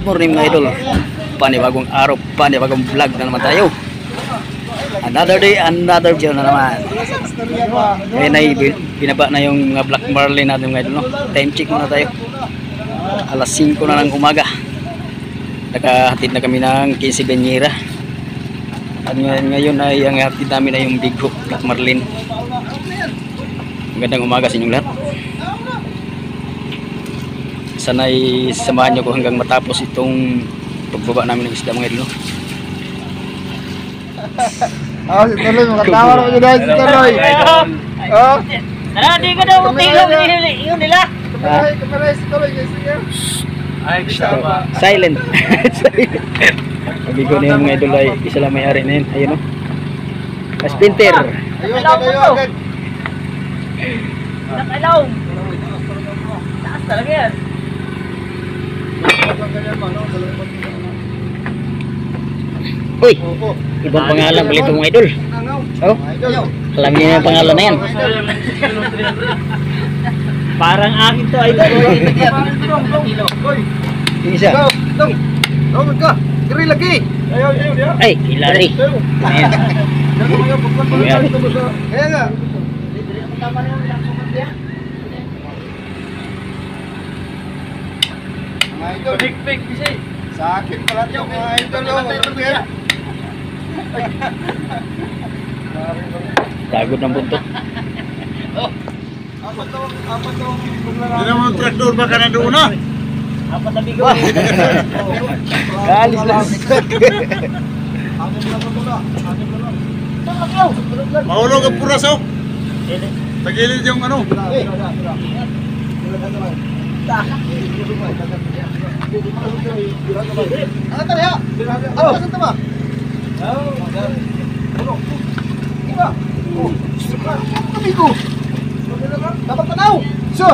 morning mga idol. Panibagong araw, panibagong vlog na naman tayo. Another day, another view na naman. Ngayon ay binaba na yung mga black marlin natin mga idol, no? Time check muna tayo. Alas 5 na ng umaga. Nakahatid na kami ng 15 banyera. At ngayon ay ang hatid namin ay yung big hook black marlin. Magandang umaga sa inyong lahat. Sana'y samahan nyo ko hanggang matapos itong pagbaba namin ng isda mga idol, no? Si Tuloy, makatawa naman yun dahil si Tuloy. Tara, di ko daw utilong yun nila. Kamera si Tuloy, Silent. Sabi ko na yung mga idol ay isa lang may-ari na yun. Ayun, no? Splinter. Ayun, kayo agad. Nakalaw. Taas talaga yan. Uy, ibang pangalan pala ito mga idol. Oh, alam niyo yung pangalan na yan. Parang akin to ay Yung isa. Tawag ka, kiri lagi. Ay, Hilary. Ayan. Kaya nga. Mga idol. Sa akin pala ito mga idol. Tagod ng buntot. Hindi naman traktor baka na doon na. apat na bigo. Alis lang. Mahulog ang puras oh. Tagilid yung ano. Ano tayo? Ano sa tama? Iba. Amigo. Dapat tanaw. So.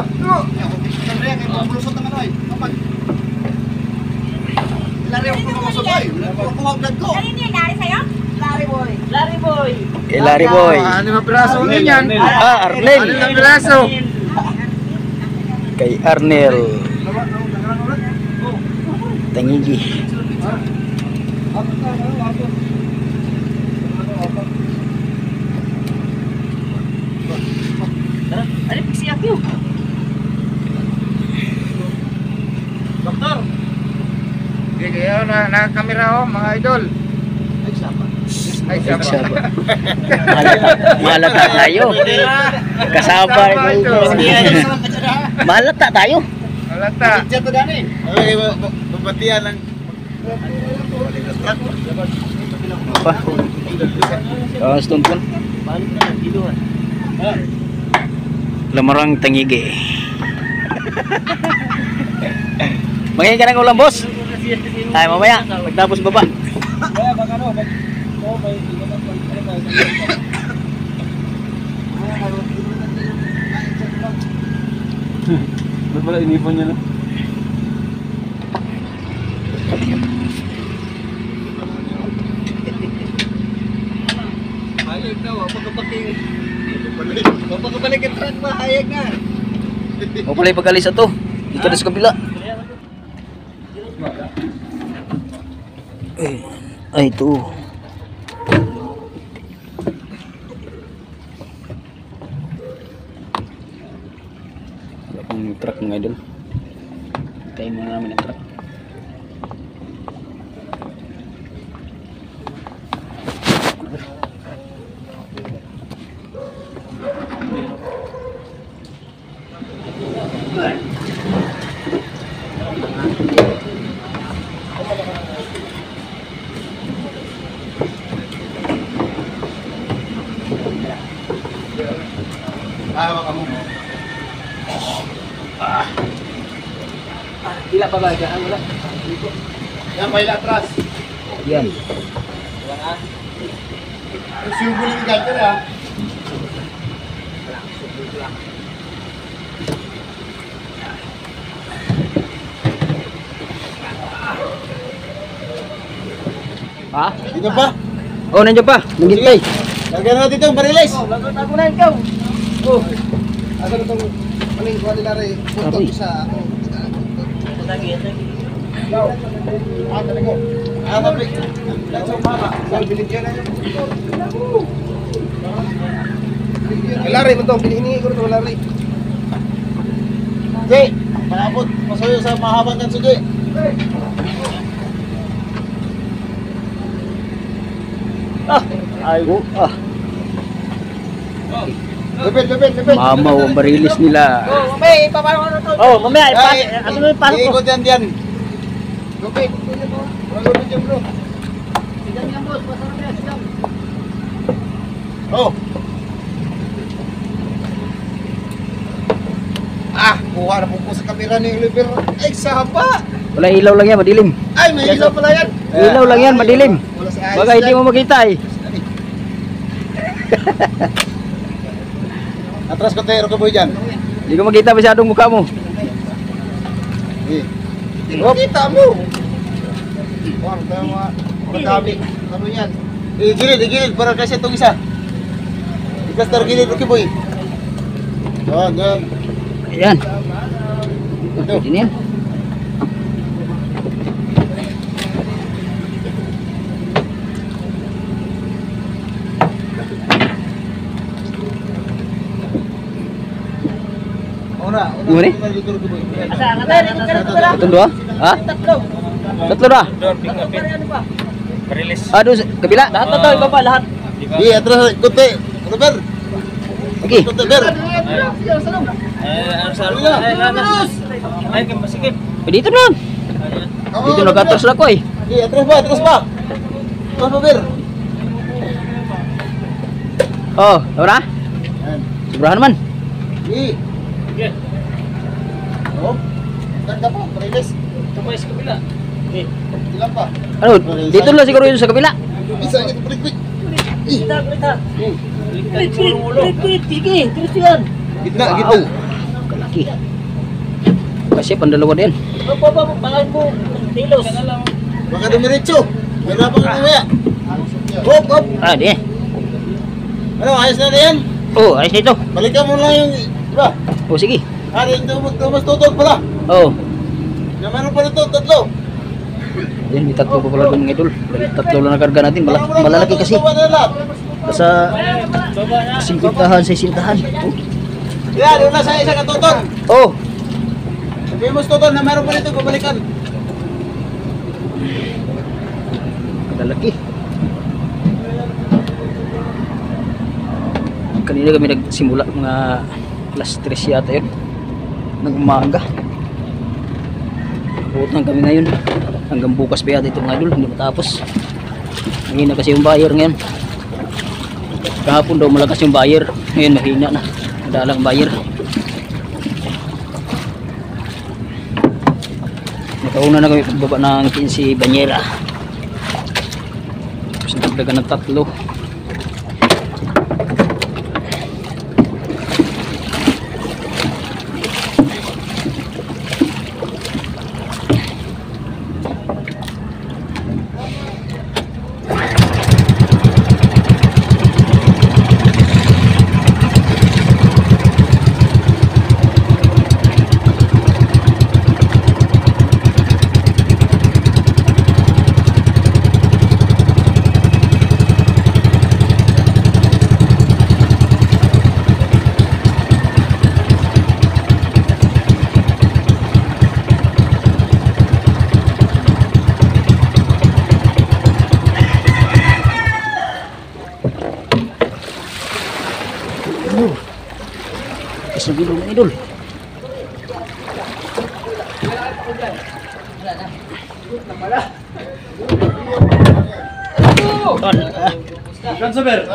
Kaya kay bulusot ng ano ay. Lari ako bulusot ay. Kuha vlog ko. Ano yun? Lari sa'yo? Larry boy. Larry boy. Kay Larry Boy. Ano na piraso yan? Arnel. Ano na piraso? Kay Arnel. Tangigi. Ano pa siya Q? Doktor. Kaya na kamera oh mga idol. Ay sapa. Malata tayo. Kasama. Malata tayo. Malata. Dito dani. Okay, babatian lang. Pa. Stone pun. Lamarang tangigi. Mangingin ka ng ulam, boss. Ay, mamaya. Pagtapos baba. Ba't pala inipon niya na? Hayag na, pagkapaking. Pagkabalik ang truck pa, hayag na. O pala yung pag-alis ito. Dito na sa kabila. Ay, ito. Ang truck mga idol. Tayo muna namin ang truck. Tila pa ba dyan? Wala. Yan, may atras. Yan. Ang siyubo ng ganyan ah. Ha? Dito ba? Oh, nandiyan pa. Naghintay. Lagyan natin itong barilis. Bago na ikaw. Oh. Asa na itong maling kuha nila rin. Puntok Aroy. sa ako. Lagi. Lari mo to, hinihingi ko ito, lari. Jay, maabot, masuyo sa mahabang kan sige. Lupit. Mamaw ang barilis nila. Mamaya, ipapano ko na to. Oh, mamaya, ano mo yung pasok ko? Ikot yan. Lupit. Lupit yan bro. Sigang yan, boss. Pasok na sigang. Oh. Kuha na po sa kamera ni Oliver. Ay, sapa. Wala ilaw lang yan, madilim. Ay, may ilaw pala yan. Ilaw lang yan, madilim. Wala sa ayos Baka hindi yan. mo makita eh. Atras ko tayo, boy dyan. Hindi ko makita masyadong mukha mo. Kita mo. Wala tayo mga madami. Ano yan? Gilid para kasi itong isa. Ikastar gilid, okay boy. Ganyan. Ayan. Pwede na yan. Gimana? Itong dua? Ha? Tatlo na? Aduh, kabila? Lahat na to, ibaba lahat. Iya, terus kunti. Robert. Oke. Kunti ber. Dito na. Dito nag-atras lang ko eh. Iya, terus ba? Terus ba, ber. Oh, tau na? Sobrahan naman. Iya. Oh. Ganda pa, rilis. Tumay sa kabila. Ilan pa? Ano, dito lang siguro yun sa kabila. Bisa gitu, quick. Kita. Kulit. Sige, diretso yan. Gitna, Wow. gitna. Kalaki. Kasi pandalawa din. Baba mo, pangalan mo, Tilos. Baka dumiretso. May dapat ka mamaya. Hop. Ah, di. Ano, ayos na yan? Oh, ayos na ito. Balikan mo lang yung, diba? Oh, sige. Hari, tumas tutod pala. Oh. Na meron pa nito, tatlo. Yan, may tatlo pa pala doon ng idol. Tatlo lang na karga natin. Malalaki kasi. Sa sintahan sa sintahan. Yan, doon na sa isa ka tutod. Oh. Sabihin mo sa tutod na meron pa nito, babalikan. Malalaki. Kanina kami nagsimula mga alas 3 yata yun. Ng umaga. Utang kami ngayon. Hanggang bukas pa yata itong idol. Hindi matapos. Mahina kasi yung buyer ngayon. Kahapon daw malakas yung buyer. Ngayon mahina na. Madalang buyer. Nakauna na kami pagbaba ng 15 banyera. Tapos nagdagan ng 3. Sa bilog ng idol.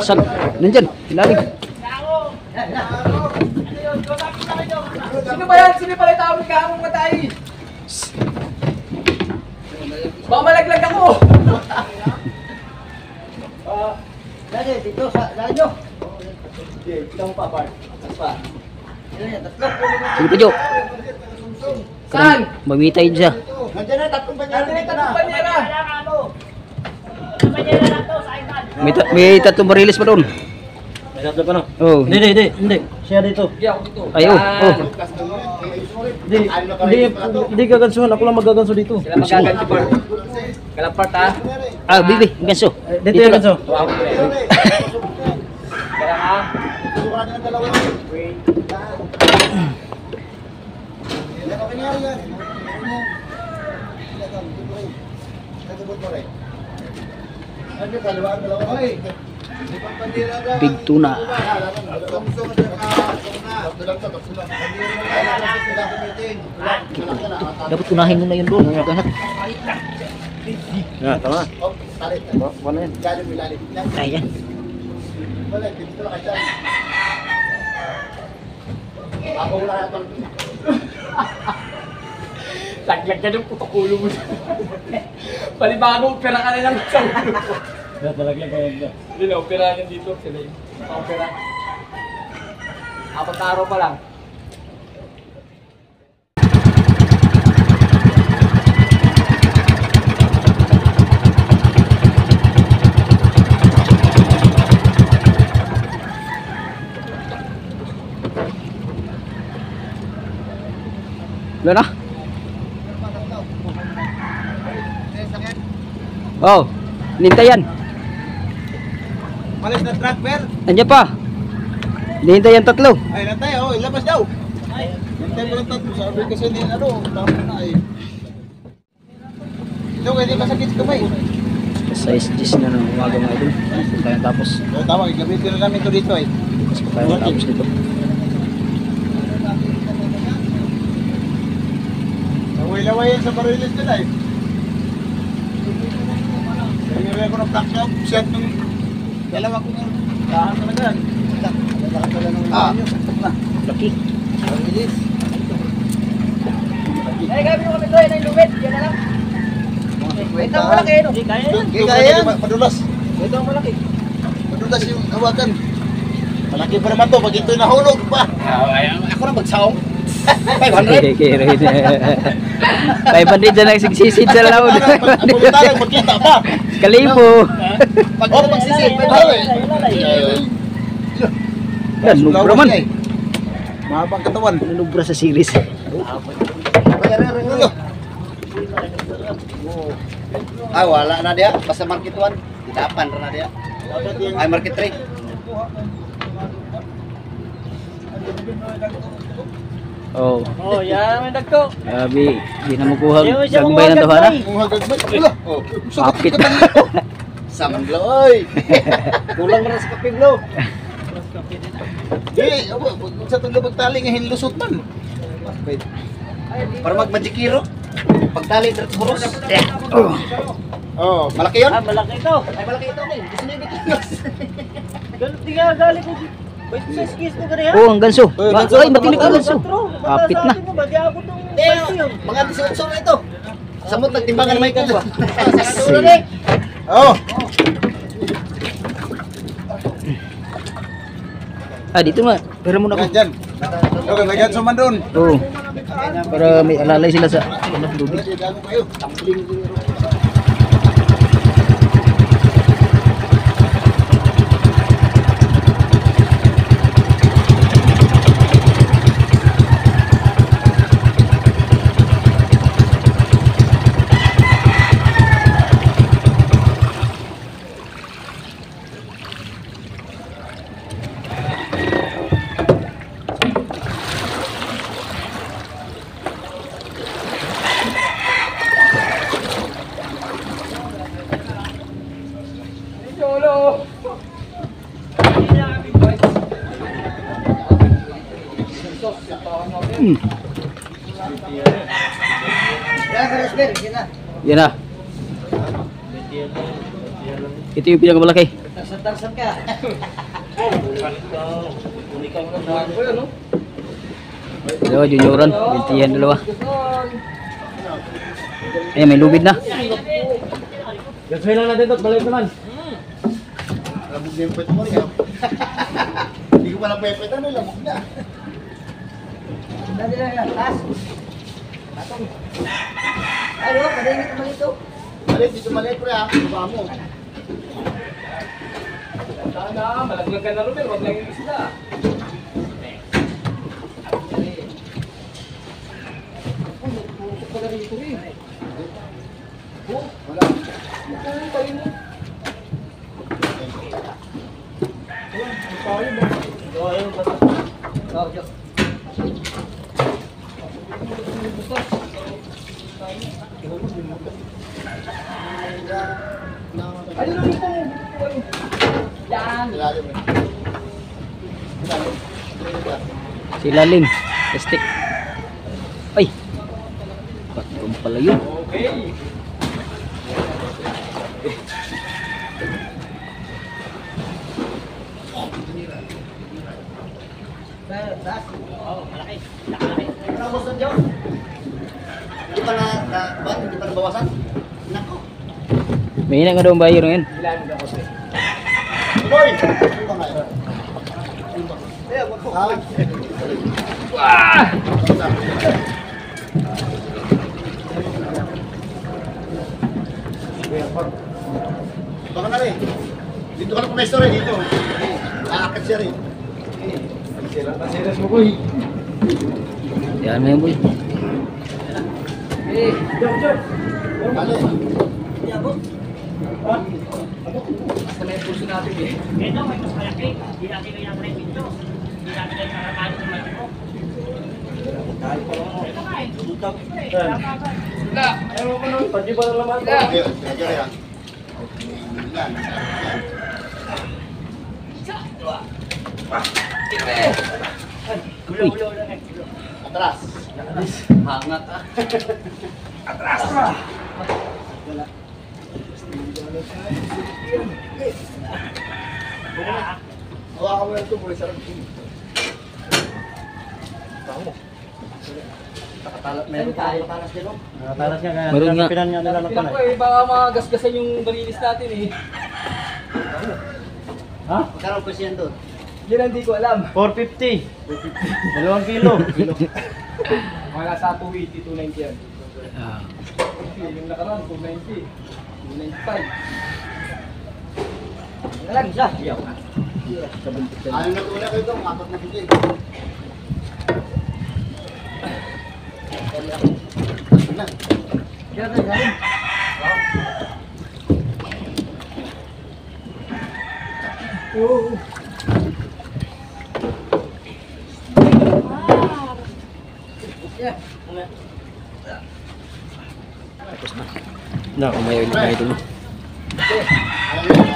Saan? Nandyan, ilalim. Sino ba yan? Sino pala tawag ka akong matay? Baka malaglag ako! Dali, dito sa radyo. Sige pa, Jo. Saan? Mamitay siya. Nandiyan na, tatlong banyera dito na. Banyera! May tatlong barilis pa doon. May tatlo pa no? Oh. Hindi. Siya dito. Ay, oh. Hindi gagansuhan. Ako lang magaganso dito. Sila magaganti part. Kalang part ha. Ah, bibi, ganso. Dito yung ganso. Wow. Kaya ha. Big tuna. Dapat unahin mo na yun doon. Maghanap. Tama. Wala yan. Ayan. Laglag ka ng putok ulo mo. Palibago, opera ka na lang sa ulo mo. Talaglag kayo. Hindi na, opera yan dito. Sila yung opera. 4 na araw pa lang. Wala na? Oh, nintayan. Malis na truck, Per. Andiyan pa. Nintayan tatlo. Ay, nantay, oh, ilabas daw. Nantay mo lang tatlo. Sabi kasi ni, tama na eh. Ito, hindi masakit sa kamay. Size 10 na ng umaga mga idol. Kung tayo tapos. So, tama, gamitin na namin ito dito eh. Mas pa tayo tapos nito. Laway-laway yan sa barilis nila eh. Nangyari ako ng tax shop, shot nung dalawa ko nga. Tahan talaga yan. Laki. Barilis. Ay, gabi mo kami to, yun ang lumit. Yan na lang. Ito ang malaki, no? Hindi kaya yan. Madulas. Ito ang malaki. Madulas yung hawakan. Malaki pa naman to, pag ito'y nahulog pa. Ako na magsaong. 500? Kaya rin. 500 dyan ang sigsisid sa laod. Ako talang magkita pa. Kalibo. Pag ako magsisid, 500. Yan, lubra man. Mahabang katawan. Lubra sa series. Ah, wala na dia. Basta market 1. Itapan na dia. Ay, market 3. Oh. Oh, yan may dagko. Grabe, di na makuha gagbay ng duha na. Oh, Kapit. Saman gloy. Kulang na sa kapig lo. Di, sa tulo pagtali nga hinlusot man. Para magmajikiro. Pagtali diretso huros. Oh, malaki 'yon? Ah, malaki ito. Ay, malaki ito ni. Gusto niya bitiglas. Galit nga, galit ko. Wait, sa skis ko gari ha? Oh, ang ganso. Oh, ganso. Ay, matinig ang ganso. Kapit na. Badi ako itong Mga 18 na ito. Samot nagtimbangan na may kalwa. Si- Oh. Ah, dito nga. Pero muna ako. Ganyan. Okay, may ganso man doon. Oh. Para may alalay sila sa tubig. Gago kayo. Tumbling. Yan na. Ito yung pinakamalaki. Tarsan ka. Dalawa, junioran. Bintiyan dalawa. Ayan, may lubid na. Gasway lang natin ito, balik naman. Labog na yung pwet mo rin. Hindi ko pa napwepetan, labog na. Dali lang yan, taas. Ano, padayin natin malito. Malit, dito malit pre ha. Baba mo. Sana, malaglag ka na rin, wag lang yung isda. ito eh. Wala. Ayun lang ito. Yan. Si Lalim. Stick. Ay. Ba't pala yun? Okay. Hindi pa hindi pa nabawasan? Nako. May hina nga daw ang bayo ngayon. Ilan ba kasi? Boy! Ano ba nga? Ah! Baka na rin. Dito ka na pumesto rin, dito. Aakit siya rin. Silas mo boy. Yan mo yan boy. Eh, jump. Kali. Basta may puso natin eh. Ito, may mas malaki. Hindi natin kaya yung video. Hindi natin kaya karakano sa mga ko. Ito nga eh. Wala. Ayaw mo nun. Pag di ba na naman? Wala. Ayun, medyo yan. Yan. Uy. Atras. Hangat ah. Hawakan mo yan ito, boy. Sarap. Meron tayo. Talas din, no? Meron nga. Tingnan ko eh, baka magasgasan yung barilis natin eh. Magkano po siya doon? Yan ang di ko alam. 450. 2 kilo. Mga nasa 280, 290 yan. Ah. Yung nakaraan, 290. 295. Alam isa. Ayaw na tuna kayo doon, apat na bigay. Na. Kaya tayo galing. Oo. No, kumayo yung mga idol.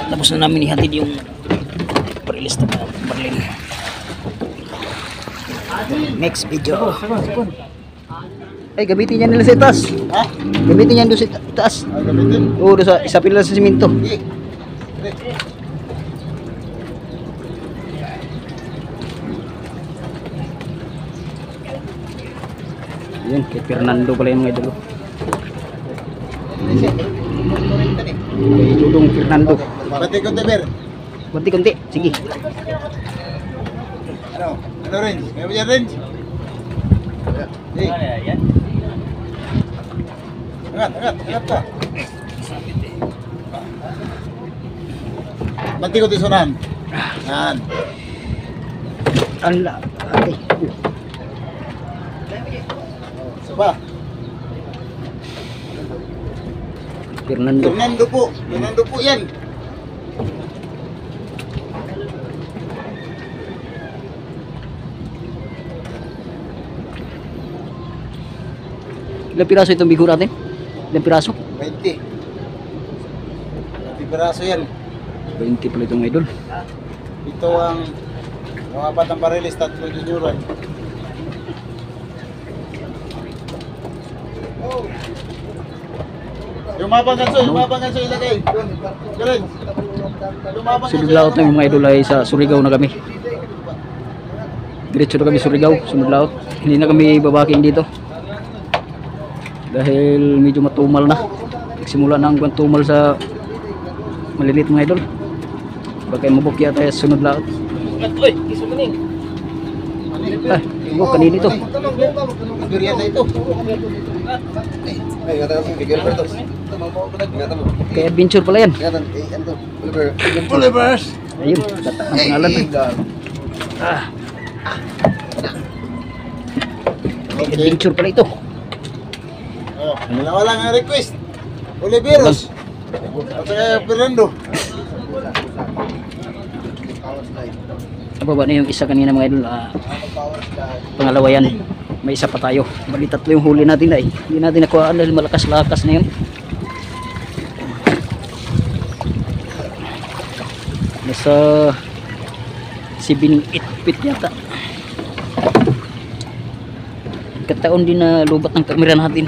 Tapos na namin ihatid yung pre-list na Berlin. Next video. Ay, gamitin yan nila sa taas. Ha? Gamitin yan doon sa taas. Ay, gamitin. Oo, doon sa isa pila sa simento. Sige. Yun, kay Fernando pala yung mga idol. Kay Dudong Fernando. Pati ko, Teber. Kunti-kunti, sige. Ano? Ano range? May ba dyan range? Hey. Angat ka. Pati ko tisunan. Yan. Ala, ate. Saba. Fernando. Fernando po yan. Ilang piraso itong bigo natin? Ilang piraso? 20. 20 piraso yan. 20 pala itong idol. Ito ang mga apat ng barilis, 3 junioran. Lumabang kanso ilagay. Galing. Lumabang kanso. Sunod laot ng mga idol ay sa Surigao na kami. Diretso na kami Surigao, sunod laot. Hindi na kami babaking dito. Dahil medyo matumal na. Nagsimula na ang tumal sa malilit mga idol. Baka mabukya tayo sa sunod laot. Uy, kiso mo ning. Ay, ibo kanina ito. Biriyan na ito. Ay, gata mo bigyan pa ito. Gata mo. Kay adventure pala yan. Gata, ano? Pulivers. Ayun, tatak ang pangalan. Ah. Kay adventure pala ito. Oh. Dalawa lang ang request. Oliveros. At saka Fernando. Nababa na yung isa kanina mga idol. Pangalawa yan. May isa pa tayo. Bali tatlo yung huli natin ay. Hindi natin nakuhaan dahil malakas-lakas na yun. Nasa 7-8 feet yata. Kataon din na lubat ng kamera natin.